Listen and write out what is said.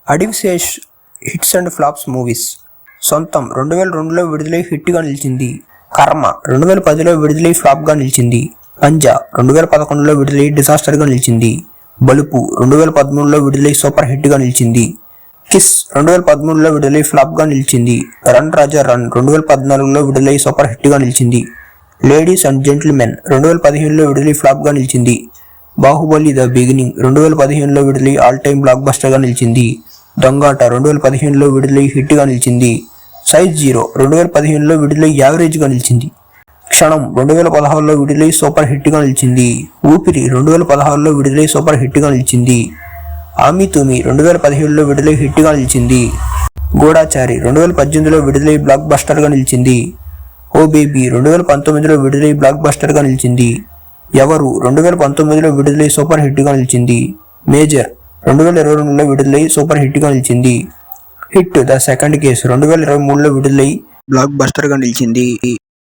Adivi Sesh hits and flops movies. సొంతం 2002లో విడుదలై హిట్గా నిలిచింది. కర్మ 2010లో విడుదలై ఫ్లాప్గా నిలిచింది. పంజా 2011లో విడుదలై డిజాస్టర్గా నిలిచింది. బలుపు 2013లో విడుదలై సూపర్ హిట్గా నిలిచింది. కిస్ 2013లో విడుదలై ఫ్లాప్గా నిలిచింది. రన్ రాజా రన్ 2014లో విడుదలై సూపర్ హిట్గా నిలిచింది. లేడీస్ అండ్ జెంటిల్మెన్ 2015లో విడుదలై ఫ్లాప్గా నిలిచింది. బాహుబలి ద బిగినింగ్ 2015లో విడుదలై ఆల్ టైమ్ బ్లాక్ బస్టర్గా నిలిచింది. దొంగాట 2015లో విడుదలై హిట్గా నిలిచింది. సైజ్ జీరో 2015లో విడుదలై యావరేజ్గా నిలిచింది. క్షణం 2016లో విడుదలై సూపర్ హిట్గా నిలిచింది. ఊపిరి 2016లో విడుదలై సూపర్ హిట్గా నిలిచింది. ఆమీ తుమి 2017లో విడుదలై హిట్గా నిలిచింది. గూఢాచారి 2018లో విడుదలై బ్లాక్ బస్టర్గా నిలిచింది. ఓ బేబీ 2019లో విడుదలై బ్లాక్ బస్టర్గా నిలిచింది. ఎవరు 2019లో విడుదలై సూపర్ హిట్గా నిలిచింది. మేజర్ 2022లో విడుదలై సూపర్ హిట్గా నిలిచింది. హిట్ ద సెకండ్ కేస్ 2023లో విడుదలై బ్లాక్ బస్టర్గా నిలిచింది.